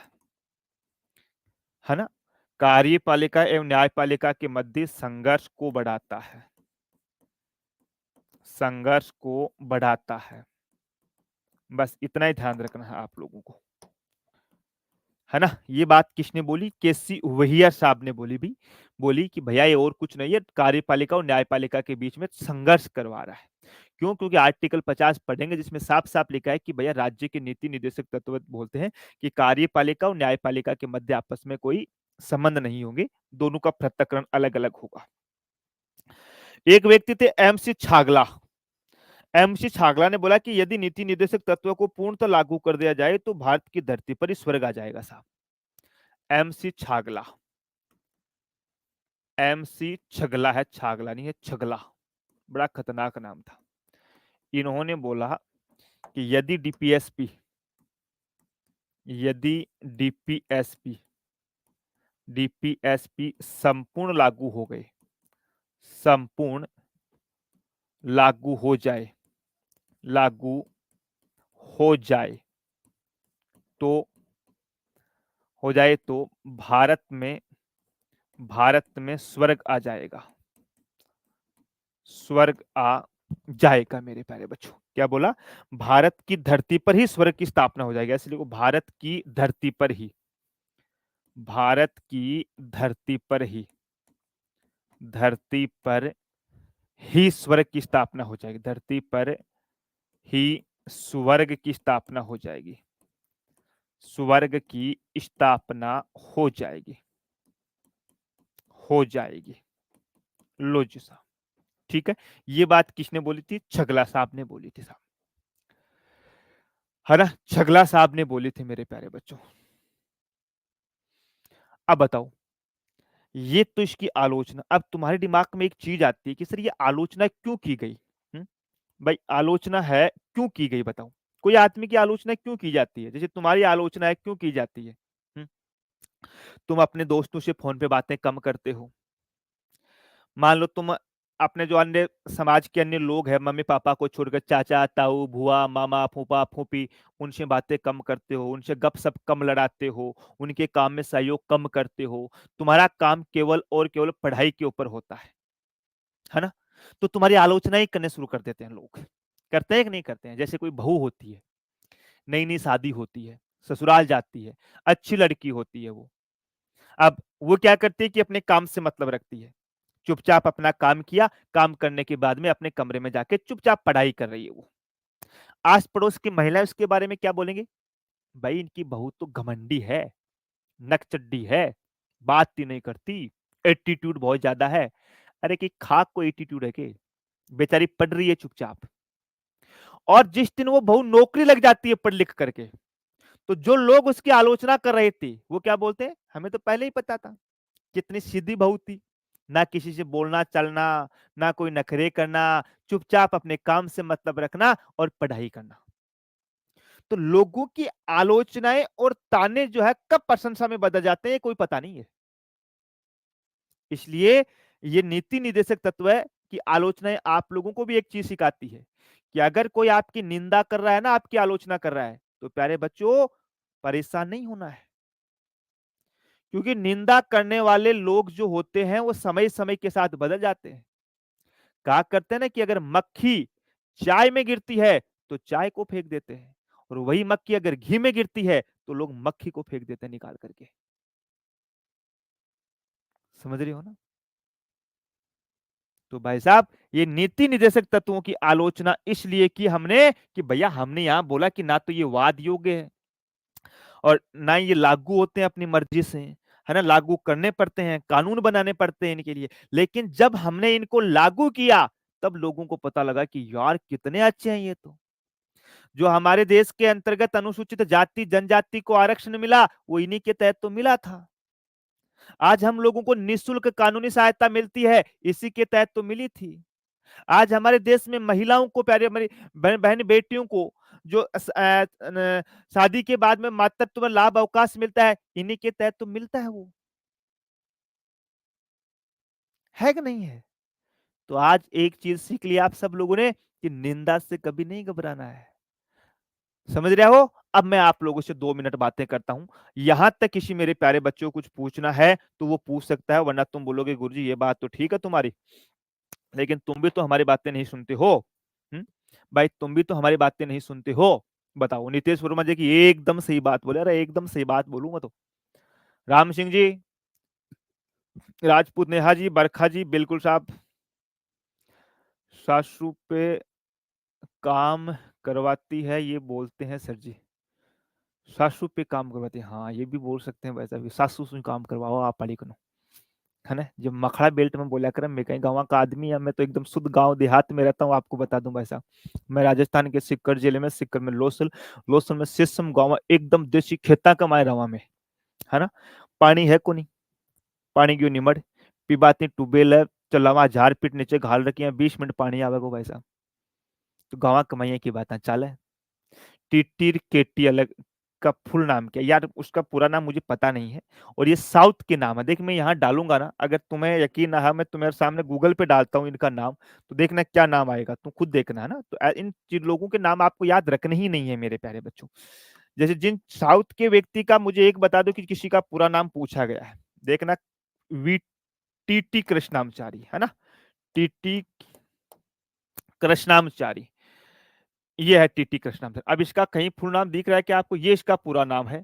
है ना? कार्यपालिका एवं न्यायपालिका के मध्य संघर्ष को बढ़ाता है, संघर्ष को बढ़ाता है। बस इतना ही ध्यान रखना है आप लोगों को, है ना? ये बात किसने बोली? केसी वहियर साहब ने बोली भी, बोली कि भैया ये और कुछ नहीं है, कार्यपालिका और न्यायपालिका के बीच में संघर्ष करवा रहा है। क्यों? क्योंकि आर्टिकल 50 पढ़ेंगे जिसमें साफ-साफ लिखा है कि भैया राज्य के नीति निर्देशक तत्व बोलते हैं कि कार्यपालिका और न्यायपालिका के मध्य आपस में कोई संबंध नहीं होंगे, दोनों का पृथक्करण अलग-अलग होगा। एक व्यक्ति थे एमसी छागला। एमसी छागला ने बोला कि यदि नीति निर्देशक तत्व को पूर्णतः लागू कर दिया जाए तो भारत की धरती पर ही स्वर्ग आ जाएगा साहब। एमसी छागला, एमसी छगला है, छागला नहीं है, छगला, बड़ा खतरनाक नाम था। इन्होंने बोला कि यदि डीपीएसपी डीपीएसपी संपूर्ण लागू हो गए, संपूर्ण लागू हो जाए, लागू हो जाए तो भारत में स्वर्ग आ जाएगा, स्वर्ग आ जाएगा मेरे प्यारे बच्चों। क्या बोला? भारत की धरती पर ही स्वर्ग की स्थापना हो जाएगी, इसलिए भारत की धरती पर ही, भारत की धरती पर ही, धरती पर ही स्वर्ग की स्थापना हो जाएगी, धरती पर ही स्वर्ग की स्थापना हो जाएगी, स्वर्ग की स्थापना हो जाएगी, हो जाएगी। लो जी साहब, ठीक है। ये बात किसने बोली थी? छगला साहब ने बोली थी साहब, है ना? छगला साहब ने बोली थी मेरे प्यारे बच्चों। अब बताओ, ये तो इसकी आलोचना। अब तुम्हारे दिमाग में एक चीज आती है कि सर ये आलोचना क्यों की गई? भाई आलोचना है क्यों की गई बताओ? कोई आदमी की आलोचना क्यों की जाती है? जैसे तुम्हारी आलोचना है क्यों की जाती है? तुम अपने दोस्तों से फोन पे बातें कम करते हो, मान लो तुम अपने जो अन्य समाज के अन्य लोग हैं, मम्मी पापा को छोड़कर चाचा ताऊ बुआ मामा फूफा फूफी, उनसे बातें कम करते हो, उनसे गपशप कम लड़ाते हो, उनके काम में सहयोग कम करते हो। तुम्हारा काम केवल और केवल पढ़ाई के ऊपर होता है ना? तो तुम्हारी आलोचना ही करने शुरू कर देते हैं लोग। करते हैं कि नहीं करते हैं? जैसे कोई बहू होती है, नई नई शादी होती है, ससुराल जाती है, अच्छी लड़की होती है वो। अब वो क्या करती है कि अपने काम से मतलब रखती है, चुपचाप अपना काम किया, काम करने के बाद में अपने कमरे में जाके चुपचाप पढ़ाई कर रही है वो। आस पड़ोस की महिलाएं उसके बारे में क्या बोलेंगे? भाई इनकी बहू तो घमंडी है, नकचड्डी है, बात ही नहीं करती, एटीट्यूड बहुत ज्यादा है। अरे कि खाक को एटीट्यूड है के? बेचारी पढ़ रही है चुपचाप। और जिस दिन वो बहू नौकरी लग जाती है पढ़ लिख करके, तो जो लोग उसकी आलोचना कर रहे थे वो क्या बोलते हैं? हमें तो पहले ही पता था, कितनी सीधी बहू थी, ना किसी से बोलना चलना, ना कोई नखरे करना, चुपचाप अपने काम से मतलब रखना और पढ़ाई करना। तो लोगों की आलोचनाएं और ताने जो है कब प्रशंसा में बदल जाते हैं कोई पता नहीं है। इसलिए ये नीति निदेशक तत्व है कि आलोचनाएं आप लोगों को भी एक चीज सिखाती है कि अगर कोई आपकी निंदा कर रहा है ना, आपकी आलोचना कर रहा है, तो प्यारे बच्चों परेशान नहीं होना है। क्योंकि निंदा करने वाले लोग जो होते हैं वो समय समय के साथ बदल जाते हैं। कहा करते हैं ना कि अगर मक्खी चाय में गिरती है तो चाय को फेंक देते हैं, और वही मक्खी अगर घी में गिरती है तो लोग मक्खी को फेंक देते हैं निकाल करके। समझ रहे हो ना? तो भाई साहब, ये नीति निदेशक तत्वों की आलोचना इसलिए की हमने कि भैया हमने यहां बोला कि ना तो ये वाद योग्य है और ना ये लागू होते हैं अपनी मर्जी से, है ना? लागू करने पड़ते हैं, कानून बनाने पड़ते हैं इनके लिए। लेकिन जब हमने इनको लागू किया तब लोगों को पता लगा कि यार कितने अच्छे हैं ये तो। जो हमारे देश के अंतर्गत अनुसूचित जाति जनजाति को आरक्षण मिला वो इन्हीं के तहत तो मिला था। आज हम लोगों को निःशुल्क कानूनी सहायता मिलती है, इसी के तहत तो मिली थी। आज हमारे देश में महिलाओं को, प्यारे हमारी बहन बेटियों को जो शादी के बाद में मातृत्व लाभ अवकाश मिलता है, इन्हीं के तहत तो मिलता है वो। है कि नहीं है? तो आज एक चीज सीख लिया आप सब लोगों ने कि निंदा से कभी नहीं घबराना है। समझ रहे हो? अब मैं आप लोगों से 2 मिनट बातें करता हूं। यहां तक किसी मेरे प्यारे बच्चों को कुछ पूछना है तो वो पूछ सकता है, वरना तुम बोलोगे गुरुजी ये बात तो ठीक है तुम्हारी, लेकिन तुम भी तो हमारी बातें नहीं सुनते हो। हम्म? भाई तुम भी तो हमारी बातें नहीं सुनते हो। बताओ। नितेश वर्मा जी की एकदम सही बात बोले। अरे एकदम सही बात बोलूंगा तो। राम सिंह जी, राजपूत नेहा जी, बरखा जी, बिल्कुल साहब। सासू पे काम करवाती है ये बोलते हैं सर जी। सासू पे काम करवाती है, हाँ ये भी बोल सकते हैं वैसा भी, सासू से काम करवाओ आप पढ़ी करो। है ना? जब मखड़ा बेल्ट में बोला कर, मैं कहीं गाँव का आदमी है, मैं तो एकदम शुद्ध गांव देहात में रहता हूँ, आपको बता दूं भाई साहब। मैं राजस्थान के सिक्कर जिले में, सिक्कर में लोसल, लोसल में सिसम गाँव, एकदम देसी खेता कमाए रवा में। है ना? पानी है को नहीं, पानी क्यों निमड़ पीबाती ट्यूबवेल है, चलावा झाड़ पीट नीचे घाल रखी है, 20 मिनट पानी आवेगा भाई साहब। तो गाँव कमाइया की बात है चाल है। टिटिर केटी अलग का फुल नाम क्या है? यार उसका पूरा नाम मुझे पता नहीं है, और ये साउथ के नाम है। देख मैं यहाँ डालूंगा ना, अगर तुम्हें यकीन ना है, मैं तुम्हारे सामने गूगल पे डालता हूँ इनका नाम, तो देखना क्या नाम आएगा, तुम खुद देखना। है ना? तो इन लोगों के नाम आपको याद रखने ही नहीं है मेरे प्यारे बच्चों। जैसे जिन साउथ के व्यक्ति का मुझे एक बता दो कि किसी का पूरा नाम पूछा गया है, देखना। वी टी कृष्णामचारी, है ना? टी कृष्णामचारी, ये है टीटी कृष्णमचारी। अब इसका कहीं फुल नाम दिख रहा है क्या आपको? ये इसका पूरा नाम है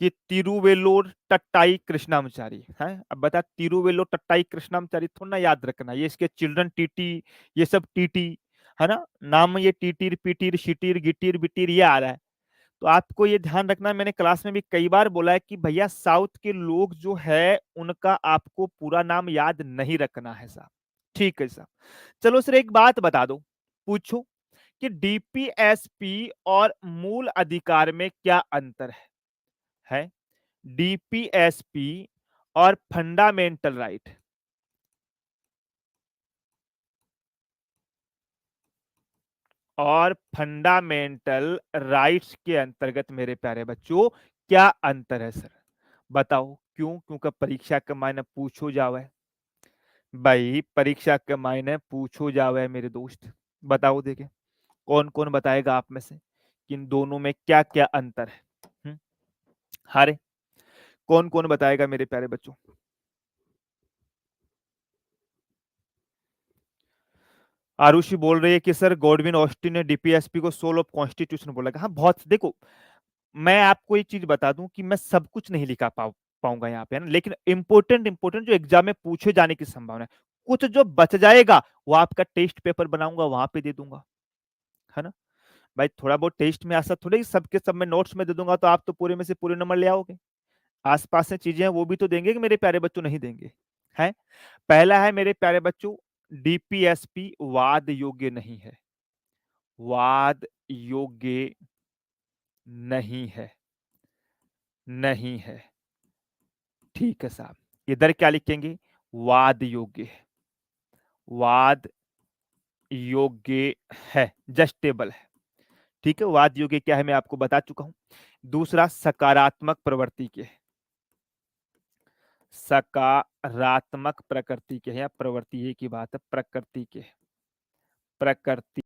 कि तिरुवेलोर टट्टाई कृष्णामचारी है। अब बता, तिरुवेलोर टट्टाई कृष्णामचारी थोड़ा ना याद रखना, ये इसके चिल्ड्रन टीटी, ये सब टीटी। है ना? नाम में ये टीटीर पीटीर शिटीर गिटीर बिटीर ये आ रहा है। तो आपको ये ध्यान रखना, मैंने क्लास में भी कई बार बोला है कि भैया साउथ के लोग जो है उनका आपको पूरा नाम याद नहीं रखना है साहब। ठीक है साहब। चलो सर एक बात बता दो, पूछो कि डीपीएसपी और मूल अधिकार में क्या अंतर है? डीपीएसपी और फंडामेंटल राइट, और फंडामेंटल राइट्स के अंतर्गत मेरे प्यारे बच्चों क्या अंतर है सर? बताओ। क्यों? क्योंकि परीक्षा के मायने पूछो जावे। भाई परीक्षा के मायने पूछो जावे मेरे दोस्त। बताओ देखे, कौन कौन बताएगा आप में से कि इन दोनों में क्या क्या अंतर है। हारे, कौन कौन बताएगा मेरे प्यारे बच्चों। आरुषि बोल रही है कि सर गॉडविन ऑस्टिन ने डीपीएसपी को सोल ऑफ कॉन्स्टिट्यूशन बोला। हाँ बहुत, देखो मैं आपको एक चीज बता दूं कि मैं सब कुछ नहीं लिखा पाऊंगा यहाँ पे, है ना, लेकिन इंपोर्टेंट इंपोर्टेंट जो एग्जाम में पूछे जाने की संभावना है, कुछ जो बच जाएगा वो आपका टेस्ट पेपर बनाऊंगा वहां पे दे दूंगा, है ना। भाई थोड़ा बहुत टेस्ट में ऐसा थोड़ा ही सबके सब में नोट्स में दे दूंगा तो आप तो पूरे में से पूरे नंबर ले आओगे। आसपास से चीजें हैं वो भी तो देंगे कि मेरे प्यारे बच्चों नहीं देंगे। है, पहला है मेरे प्यारे बच्चों, डीपीएसपी वाद योग्य नहीं है। वाद योग्य नहीं है, नहीं है। ठीक है साहब, इधर क्या लिखेंगे, वाद योग्य है, वाद योग्य है, जस्टेबल है। ठीक है, वाद योग्य क्या है मैं आपको बता चुका हूं। दूसरा सकारात्मक प्रवृत्ति के, सकारात्मक प्रकृति के है या प्रवृत्ति एक ही बात है, प्रकृति के, प्रकृति।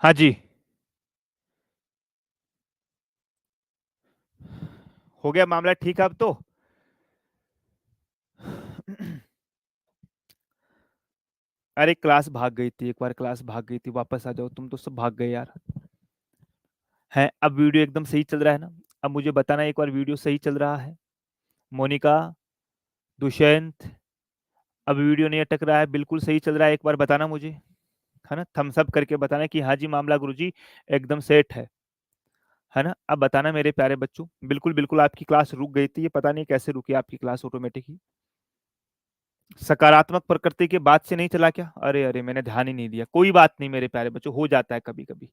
हाँ जी, हो गया मामला ठीक है अब तो। अरे क्लास भाग गई थी, एक बार क्लास भाग गई थी, वापस आ जाओ, तुम तो सब भाग गए यार। है, अब वीडियो एकदम सही चल रहा है ना। अब मुझे बताना एक बार वीडियो सही चल रहा है। मोनिका, दुष्यंत, अब वीडियो नहीं अटक रहा है, बिल्कुल सही चल रहा है, एक बार बताना मुझे, है ना, थम्स अप करके बताना कि हाँ जी मामला गुरुजी एकदम सेट है ना। अब बताना मेरे प्यारे बच्चों, बिल्कुल बिल्कुल आपकी क्लास रुक गई थी, ये पता नहीं कैसे रुकी आपकी क्लास ऑटोमेटिक ही। सकारात्मक प्रकृति के बाद से नहीं चला क्या, अरे अरे मैंने ध्यान ही नहीं दिया, कोई बात नहीं मेरे प्यारे बच्चों, हो जाता है कभी कभी,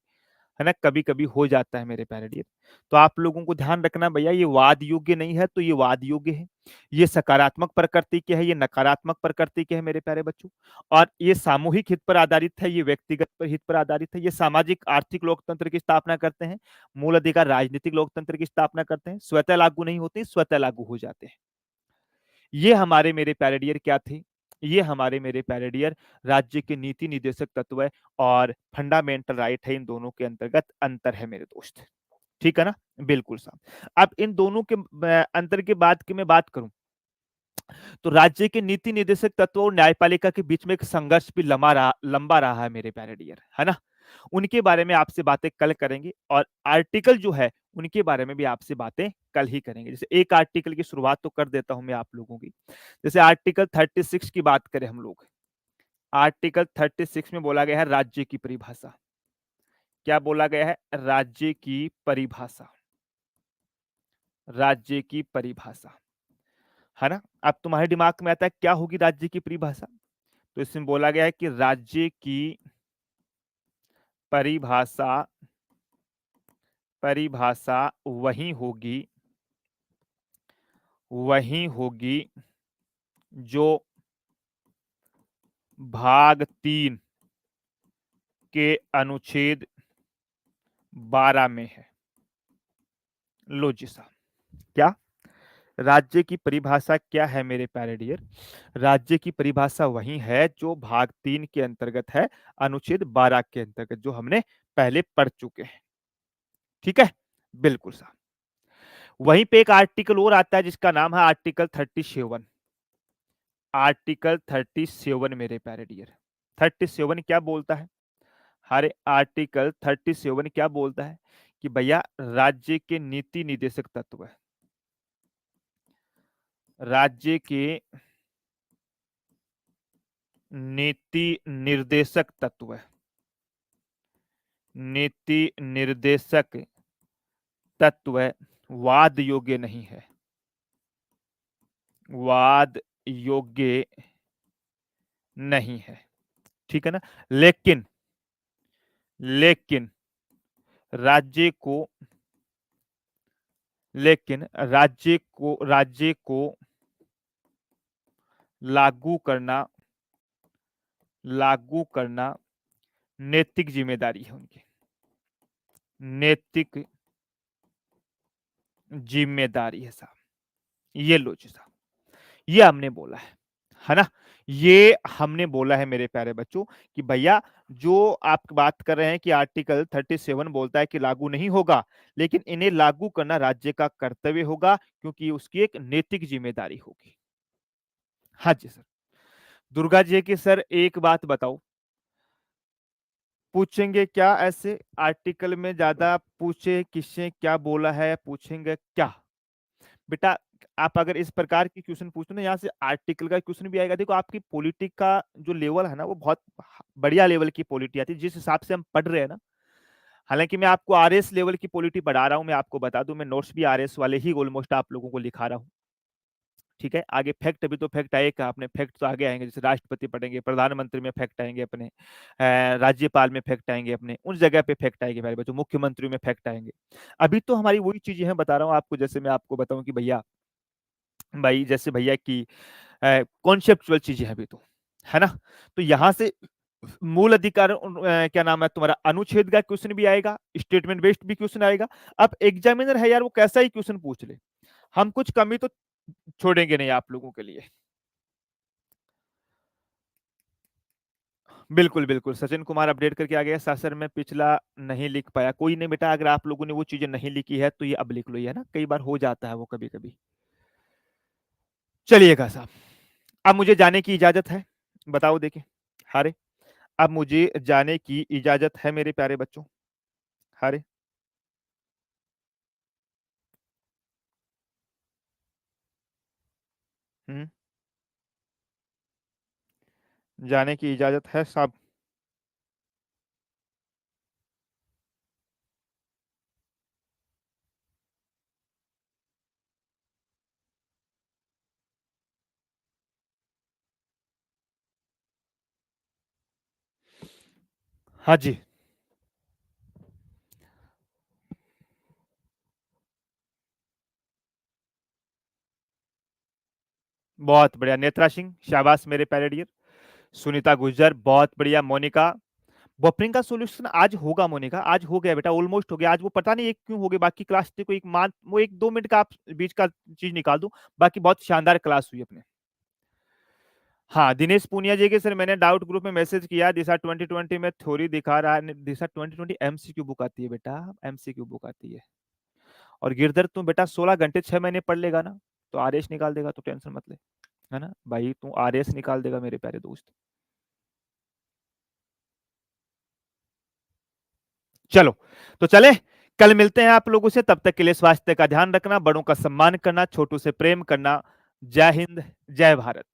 है ना, कभी कभी हो जाता है मेरे प्यारे डियर। तो आप लोगों को ध्यान रखना भैया, ये वाद योग्य नहीं है तो ये वाद योग्य है। ये सकारात्मक प्रकृति के है, ये नकारात्मक प्रकृति के है मेरे प्यारे बच्चों। और ये सामूहिक हित पर आधारित है, ये व्यक्तिगत पर हित पर आधारित है। ये सामाजिक आर्थिक लोकतंत्र की स्थापना करते हैं, मूल अधिकार राजनीतिक लोकतंत्र की स्थापना करते हैं, स्वतः लागू नहीं होते, स्वतः लागू हो जाते हैं। ये हमारे मेरे प्यारे डियर क्या थे, ये हमारे मेरे प्यारे डियर राज्य के नीति निर्देशक तत्व है और फंडामेंटल राइट है, इन दोनों के अंतर्गत अंतर है मेरे दोस्त। ठीक है ना, बिल्कुल साहब। अब इन दोनों के अंतर के बाद की मैं बात करूं तो राज्य के नीति निर्देशक तत्व और न्यायपालिका के बीच में एक संघर्ष भी लंबा रहा है मेरे प्यारे डियर, है ना। उनके बारे में आपसे बातें कल करेंगे और आर्टिकल जो है उनके बारे में भी आपसे बातें कल ही करेंगे। जैसे एक आर्टिकल की शुरुआत तो कर देता हूं मैं आप लोगों की। जैसे आर्टिकल 36 की बात करें हम लोग, आर्टिकल 36 में बोला गया है राज्य की परिभाषा। क्या बोला गया है, राज्य की परिभाषा, राज्य की परिभाषा, है ना। अब तुम्हारे दिमाग में आता है क्या होगी राज्य की परिभाषा, तो इसमें बोला गया है कि राज्य की परिभाषा, परिभाषा वही होगी, वही होगी जो भाग 3 के अनुच्छेद 12 में है। लो जी साहब, क्या राज्य की परिभाषा क्या है मेरे प्यारे डियर, राज्य की परिभाषा वही है जो भाग 3 के अंतर्गत है, अनुच्छेद 12 के अंतर्गत, जो हमने पहले पढ़ चुके हैं। ठीक है, बिल्कुल साहब। वहीं पे एक आर्टिकल और आता है जिसका नाम है आर्टिकल 37। आर्टिकल 37 मेरे प्यारे डियर, 37 क्या बोलता है, हरे आर्टिकल 37 क्या बोलता है कि भैया राज्य के नीति निर्देशक तत्व है, राज्य के नीति निर्देशक तत्व है, नीति निर्देशक तत्व वाद योग्य नहीं है, वाद योग्य नहीं है। ठीक है ना, लेकिन लेकिन राज्य को, लेकिन राज्य को लागू करना लागू करना नैतिक जिम्मेदारी है उनकी, नैतिक जिम्मेदारी है साहब। ये लो जी साहब, ये हमने बोला है ना? ये हमने बोला है मेरे प्यारे बच्चों कि भैया जो आप बात कर रहे हैं कि आर्टिकल 37 बोलता है कि लागू नहीं होगा, लेकिन इन्हें लागू करना राज्य का कर्तव्य होगा क्योंकि उसकी एक नैतिक जिम्मेदारी होगी। हाँ जी सर। दुर्गा जी की सर एक बात बताओ, पूछेंगे क्या ऐसे आर्टिकल में ज्यादा पूछे किसने क्या बोला है, पूछेंगे क्या बेटा? आप अगर इस प्रकार की क्वेश्चन पूछते हो ना, यहाँ से आर्टिकल का क्वेश्चन भी आएगा। देखो आपकी पॉलिटिक का जो लेवल है ना वो बहुत बढ़िया लेवल की पॉलिटी आती है जिस हिसाब से हम पढ़ रहे हैं ना। हालांकि मैं आपको आरएस लेवल की पॉलिटी पढ़ा रहा हूँ, मैं आपको बता दूं मैं नोट्स भी आरएस वाले ही ऑलमोस्ट आप लोगों को लिखा रहा हूँ। ठीक है, आगे फैक्ट, अभी तो फैक्ट आएगा, आपने फैक्ट तो आगे आएंगे, जैसे राष्ट्रपति पढ़ेंगे, प्रधानमंत्री में फैक्ट आएंगे अपने, राज्यपाल में फैक्ट आएंगे अपने, उन जगह पे फैक्ट आएंगे मेरे बच्चों, मुख्यमंत्री में फैक्ट आएंगे। अभी तो हमारी वही चीजें हैं, बता रहा हूँ आपको, जैसे मैं आपको बताऊं कि भैया भाई जैसे भैया की कॉन्सेप्चुअल चीजें हैं अभी तो, है ना? तो यहाँ से मूल अधिकार क्या नाम है तुम्हारा, अनुच्छेद का क्वेश्चन भी आएगा, स्टेटमेंट बेस्ड भी क्वेश्चन आएगा। अब एग्जामिनर है यार, वो कैसा ही क्वेश्चन पूछ ले, हम कुछ कमी तो छोड़ेंगे नहीं आप लोगों के लिए। बिल्कुल बिल्कुल, सचिन कुमार अपडेट करके आ गया। सर मैं पिछला नहीं लिख पाया, कोई नहीं बेटा, अगर आप लोगों ने वो चीजें नहीं लिखी है तो ये अब लिख लो, ये है ना, कई बार हो जाता है वो कभी कभी। चलिएगा साहब, अब मुझे जाने की इजाजत है, बताओ देखिए। हारे, अब मुझे जाने की इजाजत है मेरे प्यारे बच्चों। हारे, हम्म, जाने की इजाजत है साहब। हाँ जी, बहुत बढ़िया नेत्रा सिंह, शाबाश मेरे प्यारे डियर। सुनीता गुर्जर बहुत बढ़िया। मोनिका, बफरिंग का सॉल्यूशन आज होगा मोनिका, आज हो गया बेटा, ऑलमोस्ट हो गया आज। वो पता नहीं एक क्यों हो गया, बाकी क्लास को एक मान वो एक दो मिनट का आप बीच का चीज निकाल दो, बाकी बहुत शानदार क्लास हुई अपने। हाँ, दिनेश पूनिया जी के सर मैंने डाउट ग्रुप में मैसेज किया, दिशा 2020 में थ्योरी दिखा रहा है, दिशा 2020 एमसीक्यू बुक आती है बेटा, एमसीक्यू बुक आती है। और गिरधर तुम बेटा 16 घंटे 6 महीने पढ़ लेगा ना तो आरएस निकाल देगा, तो टेंशन मत ले, है ना भाई, तू आरएस निकाल देगा मेरे प्यारे दोस्त। चलो, तो चले, कल मिलते हैं आप लोगों से, तब तक के लिए स्वास्थ्य का ध्यान रखना, बड़ों का सम्मान करना, छोटों से प्रेम करना। जय हिंद, जय भारत।